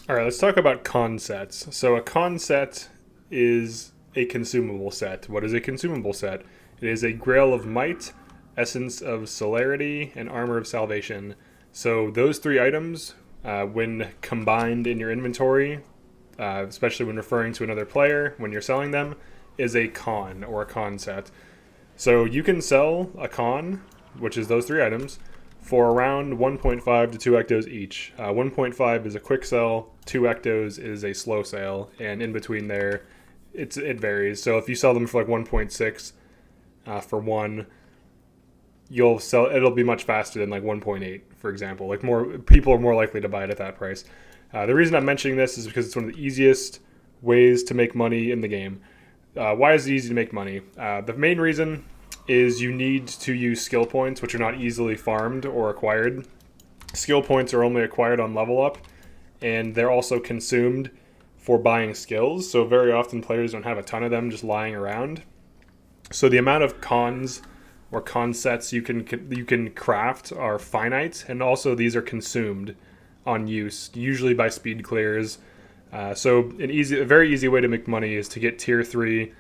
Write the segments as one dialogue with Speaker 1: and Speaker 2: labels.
Speaker 1: All right, let's talk about consets. So a conset is a consumable set. What is a consumable set? It is a Grail of Might, Essence of Celerity, and Armor of Salvation. So those three items, when combined in your inventory, especially when referring to another player when you're selling them, is a con or a conset. So you can sell a con, which is those three items, for around 1.5 to 2 ectos each. 1.5 is a quick sell, 2 ectos is a slow sale, and in between there, it varies. So if you sell them for like 1.6 for one, it'll be much faster than like 1.8, for example. Like more people are more likely to buy it at that price. The reason I'm mentioning this is because it's one of the easiest ways to make money in the game. Why is it easy to make money? The main reason is you need to use skill points, which are not easily farmed or acquired. Skill points are only acquired on level up, and they're also consumed for buying skills. So very often players don't have a ton of them just lying around. So the amount of cons or consets you can craft are finite, and also these are consumed on use, usually by speed clears. So a very easy way to make money is to get tier 3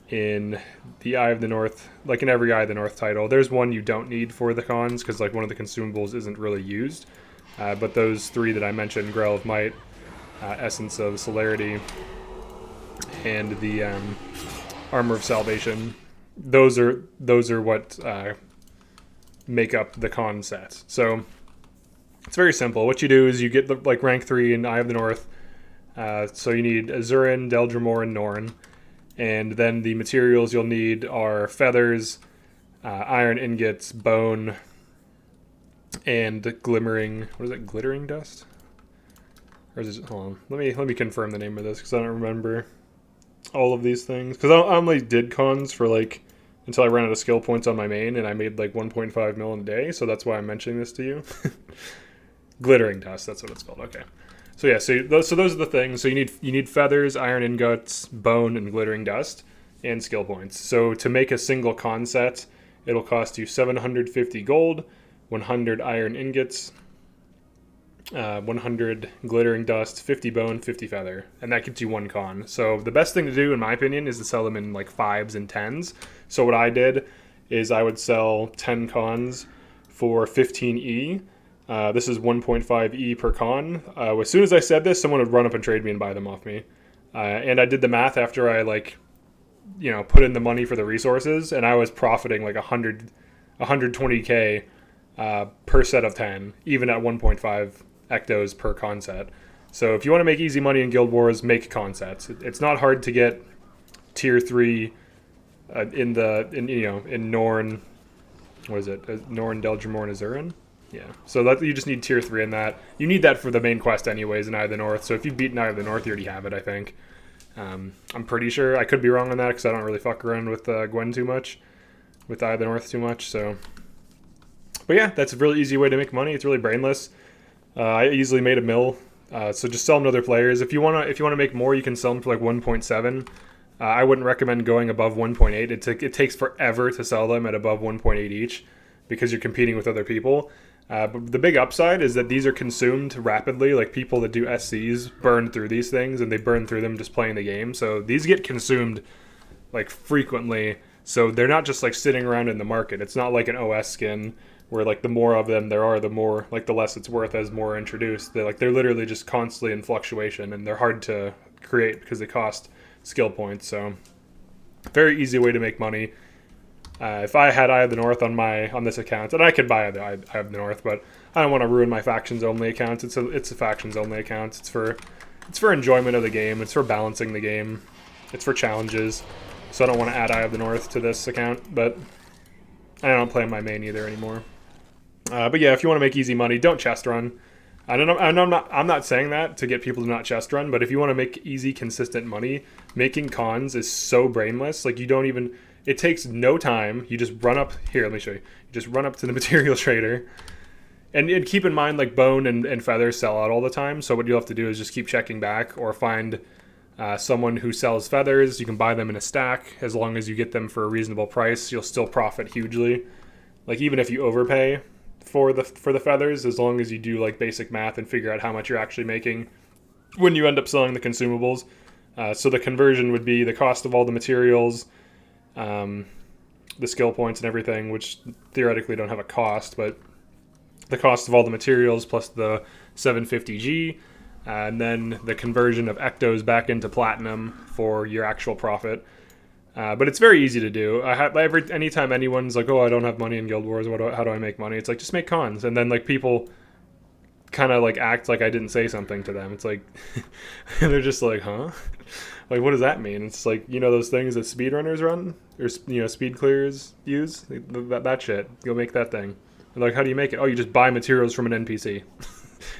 Speaker 1: in the Eye of the North, like in every Eye of the North title. There's one you don't need for the cons because like one of the consumables isn't really used. But those three that I mentioned, Grail of Might, Essence of Celerity, and the Armor of Salvation, those are what make up the con set. So it's very simple. What you do is you get like rank 3 in Eye of the North. So you need Azurin, Deldrimor, and Norn. And then the materials you'll need are feathers, iron ingots, bone, and glimmering. What is it? Glittering dust? Or is it? Hold on. Let me confirm the name of this because I don't remember all of these things. Because I only did cons for like until I ran out of skill points on my main, and I made like 1.5 mil in a day. So that's why I'm mentioning this to you. Glittering dust. That's what it's called. Okay. So yeah, so those are the things. So you need feathers, iron ingots, bone, and glittering dust, and skill points. So to make a single con set, it'll cost you 750 gold, 100 iron ingots, 100 glittering dust, 50 bone, 50 feather, and that gets you one con. So the best thing to do, in my opinion, is to sell them in like 5s and 10s. So what I did is I would sell 10 cons for 15E. This is 1.5 E per con. As soon as I said this, someone would run up and trade me and buy them off me. And I did the math after I put in the money for the resources, and I was profiting like 120k per set of 10, even at 1.5 ectos per con set. So if you want to make easy money in Guild Wars, make con sets. It's not hard to get tier 3 in Norn. What is it? Norn, Deldrimor, and Azurin. Yeah, so you just need tier 3 in that. You need that for the main quest anyways in Eye of the North. So if you've beaten Eye of the North, you already have it, I think. I'm pretty sure. I could be wrong on that because I don't really fuck around with Gwen too much, with Eye of the North too much. So, but yeah, that's a really easy way to make money. It's really brainless. I easily made a mil. So just sell them to other players. If you wanna make more, you can sell them for like 1.7. I wouldn't recommend going above 1.8. It takes forever to sell them at above 1.8 each because you're competing with other people. But the big upside is that these are consumed rapidly. Like people that do SCs burn through these things, and they burn through them just playing the game. So these get consumed like frequently. So they're not just like sitting around in the market. It's not like an OS skin where like the more of them there are, the more like the less it's worth as more are introduced. They're literally just constantly in fluctuation, and they're hard to create because they cost skill points. So very easy way to make money. If I had Eye of the North on this account, and I could buy Eye of the North, but I don't want to ruin my factions only account. It's a factions only account. It's for enjoyment of the game. It's for balancing the game. It's for challenges. So I don't want to add Eye of the North to this account, but I don't play on my main either anymore. But yeah, if you want to make easy money, don't chest run. I'm not saying that to get people to not chest run, but if you want to make easy, consistent money, making cons is so brainless. Like it takes no time. You just run up here. Let me show you. You just run up to the material trader, and keep in mind like bone and feathers sell out all the time. So what you'll have to do is just keep checking back or find someone who sells feathers. You can buy them in a stack as long as you get them for a reasonable price. You'll still profit hugely. Like even if you overpay for the feathers, as long as you do like basic math and figure out how much you're actually making, when you end up selling the consumables. So the conversion would be the cost of all the materials, the skill points and everything, which theoretically don't have a cost, but the cost of all the materials plus the 750G, and then the conversion of ectos back into platinum for your actual profit. But it's very easy to do. Anytime anyone's like, "Oh, I don't have money in Guild Wars. How do I make money?" It's like, just make cons, and then like people kind of like act like I didn't say something to them. It's like they're just like, "Huh." Like, what does that mean? It's like, those things that speedrunners run or speed clears use. That shit. Go make that thing. And like, how do you make it? Oh, you just buy materials from an NPC.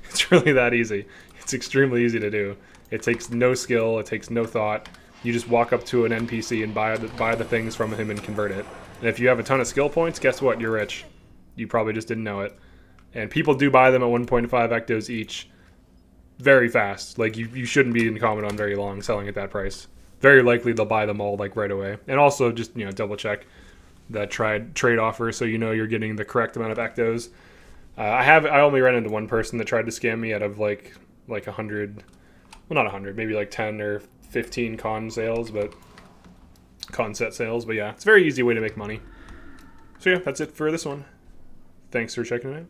Speaker 1: It's really that easy. It's extremely easy to do. It takes no skill. It takes no thought. You just walk up to an NPC and buy the things from him and convert it. And if you have a ton of skill points, guess what? You're rich. You probably just didn't know it. And people do buy them at 1.5 ectos each. Very fast. Like, you shouldn't be in Commandant very long selling at that price. Very likely they'll buy them all like right away. And also just, double check that trade offer so you're getting the correct amount of ectos. I only ran into one person that tried to scam me out of like 100, well, not 100, maybe like 10 or 15 CONSET sales. But yeah, it's a very easy way to make money. So yeah, that's it for this one. Thanks for checking it out.